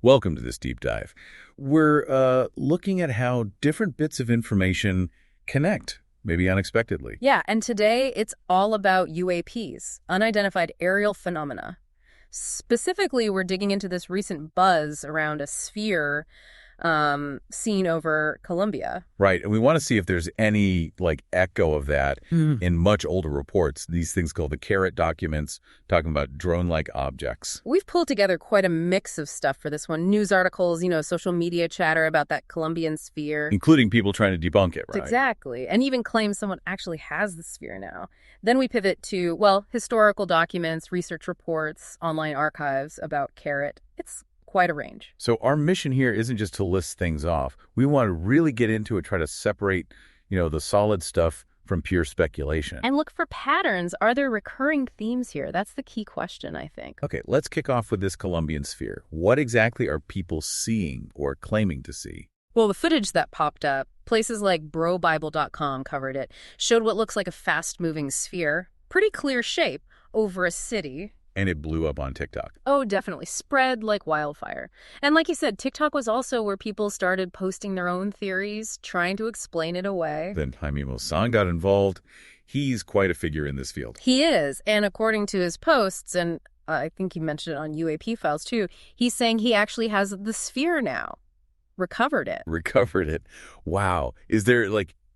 Welcome to this deep dive. We're looking at how different bits of information connect, maybe unexpectedly. Yeah, and today it's all about UAPs, unidentified aerial phenomena. Specifically, we're digging into this recent buzz around a sphere seen over Colombia. Right, and we want to see if there's any, echo of that in much older reports. These things called the CARET documents, talking about drone-like objects. We've pulled together quite a mix of stuff for this one. News articles, social media chatter about that Colombian sphere. Including people trying to debunk it, right? Exactly, and even claims someone actually has the sphere now. Then we pivot to, historical documents, research reports, online archives about CARET. It's quite a range. So our mission here isn't just to list things off. We want to really get into it, try to separate, the solid stuff from pure speculation. And look for patterns. Are there recurring themes here? That's the key question, I think. Okay, let's kick off with this Colombian sphere. What exactly are people seeing or claiming to see? Well, the footage that popped up, places like brobible.com covered it, showed what looks like a fast-moving sphere, pretty clear shape, over a city. And it blew up on TikTok. Oh, definitely. Spread like wildfire. And like you said, TikTok was also where people started posting their own theories, trying to explain it away. Then Jaime Maussan got involved. He's quite a figure in this field. He is. And according to his posts, and I think he mentioned it on UAP files too, he's saying he actually has the sphere now. Recovered it. Recovered it. Wow. Is there,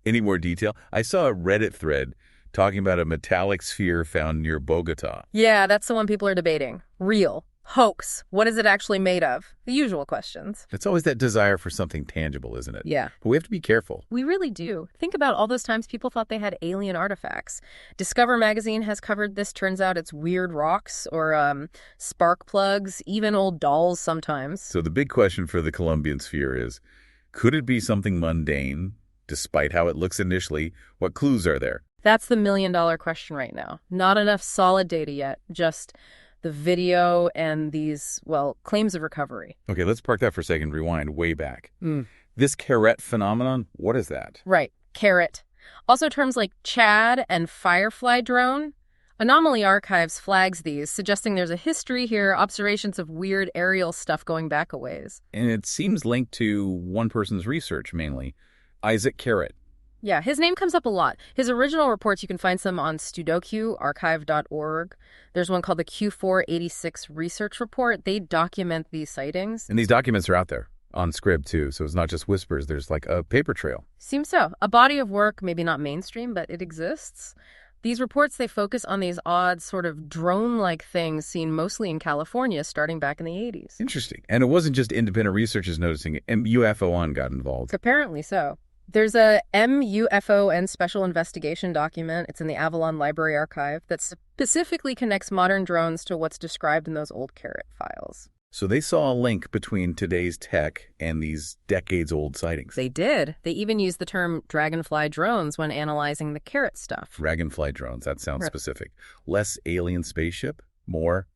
any more detail? I saw a Reddit thread talking about a metallic sphere found near Bogota. Yeah, that's the one people are debating. Real. Hoax. What is it actually made of? The usual questions. It's always that desire for something tangible, isn't it? Yeah. But we have to be careful. We really do. Think about all those times people thought they had alien artifacts. Discover magazine has covered this. Turns out it's weird rocks or spark plugs, even old dolls sometimes. So the big question for the Colombian sphere is, could it be something mundane, despite how it looks initially? What clues are there? That's the million-dollar question right now. Not enough solid data yet, just the video and these, claims of recovery. Okay, let's park that for a second, rewind way back. This CARET phenomenon, what is that? Right, CARET. Also terms like Chad and Firefly drone. Anomaly Archives flags these, suggesting there's a history here, observations of weird aerial stuff going back a ways. And it seems linked to one person's research, mainly, Isaac CARET. Yeah, his name comes up a lot. His original reports, you can find some on sudokuarchive.org. There's one called the Q486 Research Report. They document these sightings. And these documents are out there on Scrib, too, so it's not just whispers. There's a paper trail. Seems so. A body of work, maybe not mainstream, but it exists. These reports, they focus on these odd sort of drone-like things seen mostly in California starting back in the 80s. Interesting. And it wasn't just independent researchers noticing it. UFON got involved. Apparently so. There's a MUFON special investigation document. It's in the Avalon Library Archive that specifically connects modern drones to what's described in those old CARET files. So they saw a link between today's tech and these decades-old sightings. They did. They even used the term Dragonfly drones when analyzing the CARET stuff. Dragonfly drones, that sounds specific. Less alien spaceship, more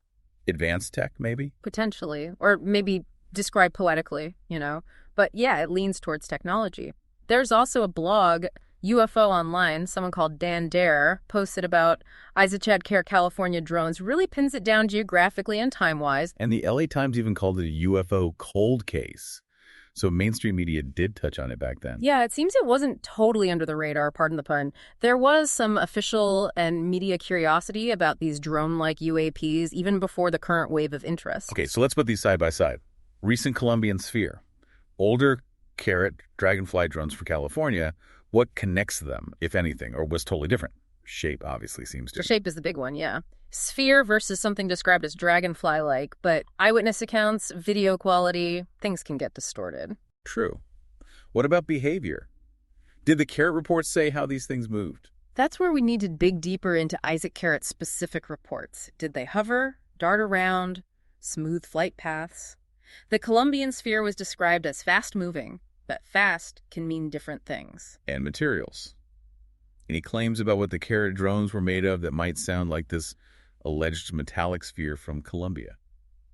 advanced tech, maybe? Potentially. Or maybe described poetically, But yeah, it leans towards technology. There's also a blog, UFO Online, someone called Dan Dare posted about Isaac Chad CARET California drones, really pins it down geographically and time-wise. And the LA Times even called it a UFO cold case. So mainstream media did touch on it back then. Yeah, it seems it wasn't totally under the radar, pardon the pun. There was some official and media curiosity about these drone-like UAPs even before the current wave of interest. Okay, so let's put these side by side. Recent Colombian sphere. Older CARET Dragonfly drones for California. What connects them, if anything, or was totally different? Shape obviously seems to. The shape is the big one, yeah. Sphere versus something described as dragonfly-like, but eyewitness accounts, video quality, things can get distorted. True. What about behavior? Did the CARET reports say how these things moved? That's where we need to dig deeper into Isaac CARET's specific reports. Did they hover, dart around, smooth flight paths? The Colombian sphere was described as fast-moving, but fast can mean different things. And materials. Any claims about what the CARET drones were made of that might sound like this alleged metallic sphere from Colombia?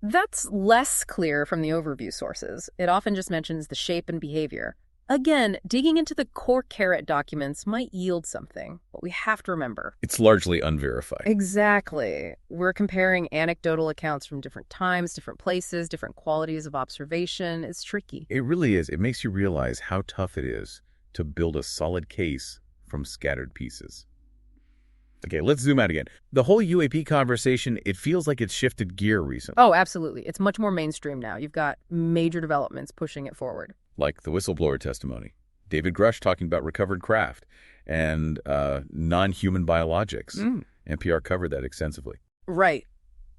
That's less clear from the overview sources. It often just mentions the shape and behavior. Again, digging into the core CARET documents might yield something, but we have to remember. It's largely unverified. Exactly. We're comparing anecdotal accounts from different times, different places, different qualities of observation. It's tricky. It really is. It makes you realize how tough it is to build a solid case from scattered pieces. Okay, let's zoom out again. The whole UAP conversation, it feels like it's shifted gear recently. Oh, absolutely. It's much more mainstream now. You've got major developments pushing it forward. Like the whistleblower testimony. David Grush talking about recovered craft and non-human biologics. NPR covered that extensively. Right.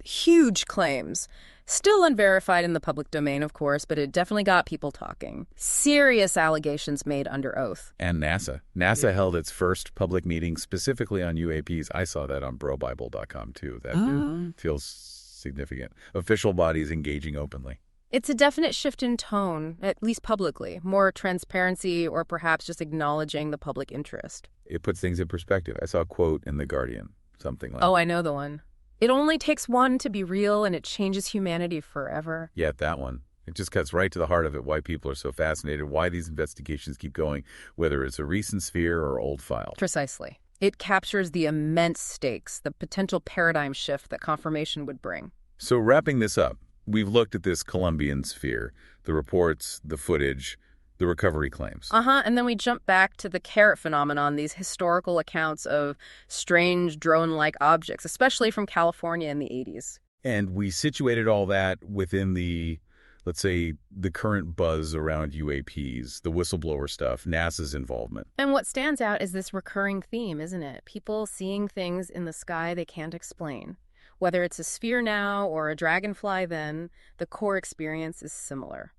Huge claims. Still unverified in the public domain, of course, but it definitely got people talking. Serious allegations made under oath. And NASA. NASA held its first public meeting specifically on UAPs. I saw that on brobible.com, too. That feels significant. Official bodies engaging openly. It's a definite shift in tone, at least publicly. More transparency or perhaps just acknowledging the public interest. It puts things in perspective. I saw a quote in The Guardian, something like... Oh, I know the one. It only takes one to be real, and it changes humanity forever. Yeah, that one. It just cuts right to the heart of it, why people are so fascinated, why these investigations keep going, whether it's a recent sphere or old file. Precisely. It captures the immense stakes, the potential paradigm shift that confirmation would bring. So wrapping this up, we've looked at this Colombian sphere, the reports, the footage, the recovery claims. And then we jump back to the CARET phenomenon, these historical accounts of strange drone-like objects, especially from California in the 80s. And we situated all that within the, let's say, the current buzz around UAPs, the whistleblower stuff, NASA's involvement. And what stands out is this recurring theme, isn't it? People seeing things in the sky they can't explain. Whether it's a sphere now or a dragonfly then, the core experience is similar.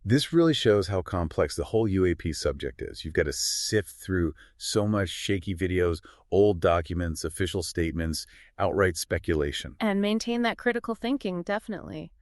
This really shows how complex the whole UAP subject is. You've got to sift through so much shaky videos, old documents, official statements, outright speculation. And maintain that critical thinking, definitely.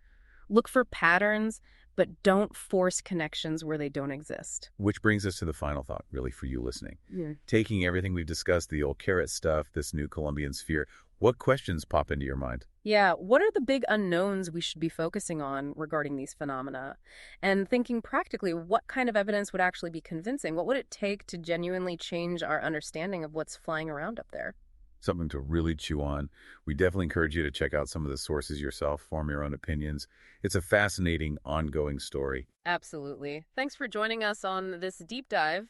Look for patterns, but don't force connections where they don't exist. Which brings us to the final thought, really, for you listening. Yeah. Taking everything we've discussed, the old CARET stuff, this new Colombian sphere, what questions pop into your mind? Yeah, what are the big unknowns we should be focusing on regarding these phenomena? And thinking practically, what kind of evidence would actually be convincing? What would it take to genuinely change our understanding of what's flying around up there? Something to really chew on. We definitely encourage you to check out some of the sources yourself, form your own opinions. It's a fascinating, ongoing story. Absolutely. Thanks for joining us on this deep dive